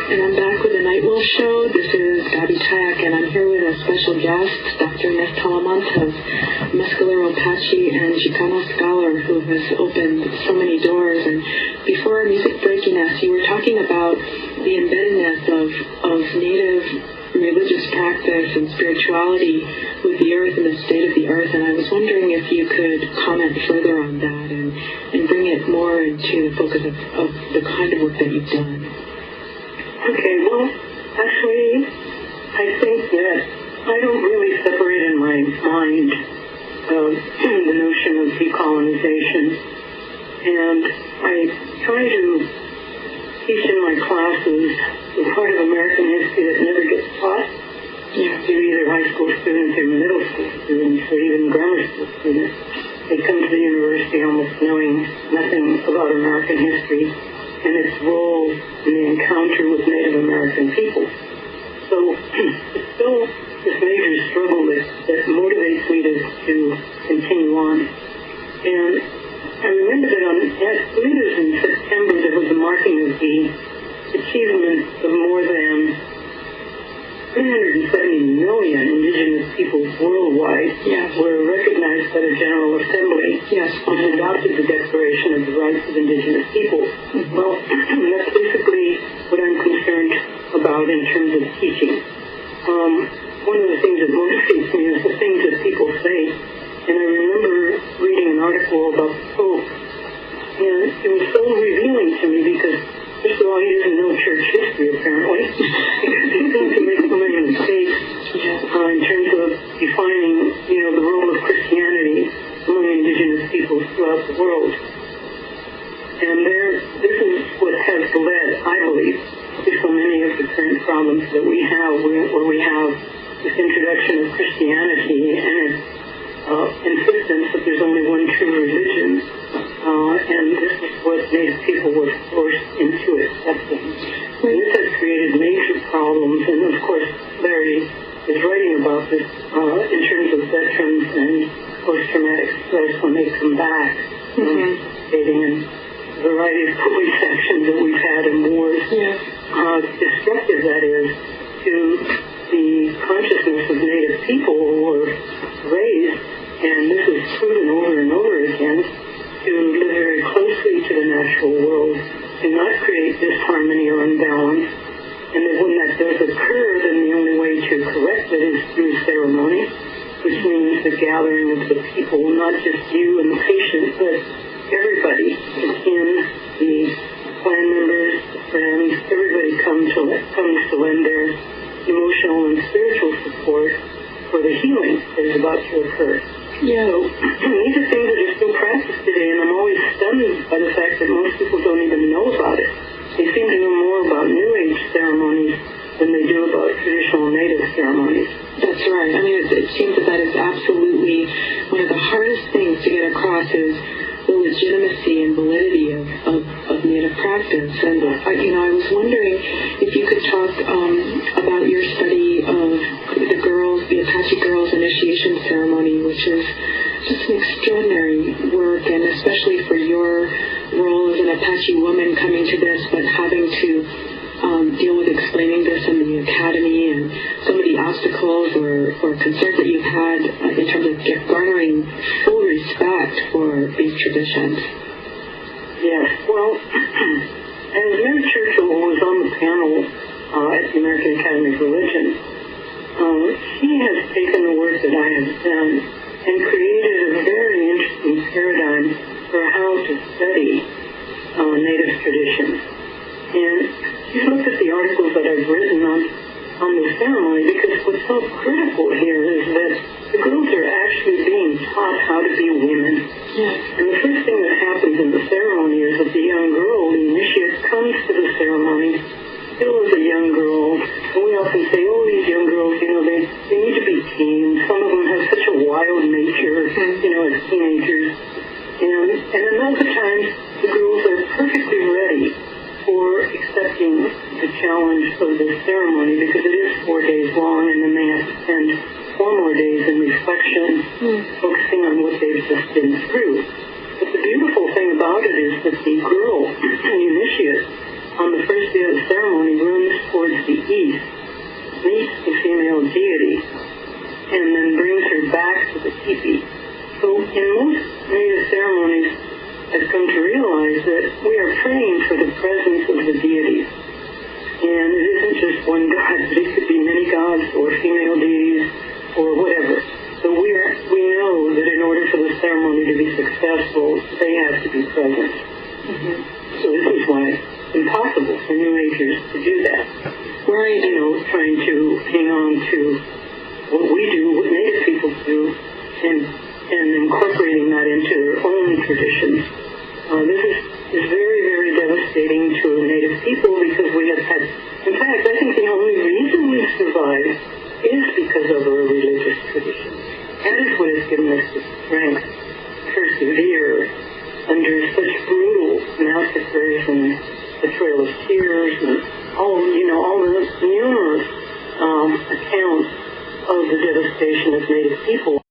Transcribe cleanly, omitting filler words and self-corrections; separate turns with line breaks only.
And I'm back with the Nightwolf Show. This is Abby Tayak, and I'm here with a special guest, Dr. Nef Talamantes, Mescalero-Apache and Chicano scholar who has opened so many doors. And before our music breaking us, you were talking about the embeddedness of Native religious practice and spirituality with the earth and the state of the earth, and I was wondering if you could comment further on that and bring it more into the focus of the kind of work that you've done.
Okay, well, actually, I think that I don't really separate in my mind the notion of decolonization, and I try to teach in my classes the part of American history that never gets taught to either high school students or middle school students or even grammar school students. They come to the university almost knowing nothing about American history and its role in the encounter with Native American people. So it's still this major struggle that motivates me to continue on. And I remember that I believe it was in September, there was a marking of the achievement of more than 370 million indigenous peoples worldwide were recognized by the General Assembly, which adopted the Declaration of the Rights of Indigenous Peoples. Well, that's basically what I'm concerned about in terms of teaching. One of the things that motivates me is the things that people say. And I remember reading an article about the Pope, and it was so revealing to me because, first of all, he doesn't know church history, apparently, because he seems to make so many mistakes in terms of defining, the role of Christianity among indigenous peoples throughout the world. And this is what has led, I believe, to so many of the current problems that we have, where we have this introduction of Christianity and its insistence that there's only one true religion, and this is what Native people were forced into accepting. And this has created major problems, and of course Larry is writing about this in terms of veterans and post-traumatic stress when they come back, participating in a variety of police actions that we've had in wars. Destructive, that is, to the consciousness of Native people who were raised, and this is proven over and over again, to live very closely to the natural world, to not create disharmony or imbalance, and that when that does occur, then the only way to correct it is through ceremony, which means the gathering of the people, not just you and the patient, but everybody in the clan members, the friends, everybody comes to lend their emotional and spiritual support for the healing that is about to occur. So these are things that are still practiced today, and I'm always stunned by the fact that most people don't even know about it. They seem to know more about New Age ceremonies than they do about traditional Native ceremonies.
That's right. I mean, it seems that is absolutely one of the hardest things to get across is the legitimacy and validity of Native practice. And, I was wondering if you could talk about your study of the Apache girls' initiation ceremony, which is just an extraordinary work, and especially for your role as an Apache woman coming to this, but having to deal with explaining this in the academy and some of the obstacles or concerns that you've had in terms of garnering full respect for these traditions.
Yes, well, as Mary Churchill was on the panel at the American Academy of Religion, she has taken the work that I have done and created a very interesting paradigm for how to study Native traditions. And she's looked at the articles that I've written on the ceremony, because what's so critical here is that the girls are actually being taught how to be women. And the first thing that happens in the ceremony is that the young girl, the initiate, comes to the ceremony still as a young girl. And we often say, these young girls, they need to be teens. Some of them have such a wild nature, as teenagers. And then other times, the girls are perfectly ready for accepting the challenge of this ceremony, because it is 4 days long, and then they have to spend 4 more days in reflection, focusing on what they've just been through. But the beautiful thing about it is that the girl, the initiate, on the first day of the ceremony runs deity and then brings her back to the teepee. So in most Native ceremonies, I've come to realize that we are praying for the presence of the deities. And it isn't just one god, but it could be many gods or female deities or whatever. So we know that in order for the ceremony to be successful, they have to be present. Mm-hmm. So this is why it's impossible for New Agers to do that.
Right.
Trying to hang on to what we do, what Native people do, and incorporating that into their own traditions. This is very, very devastating to Native people because we have had, in fact, I think the only reason we've survived is because of our religious tradition. That is what has given us the strength to persevere under such brutal massacres and the Trail of Tears and all the numerous accounts of the devastation of Native people.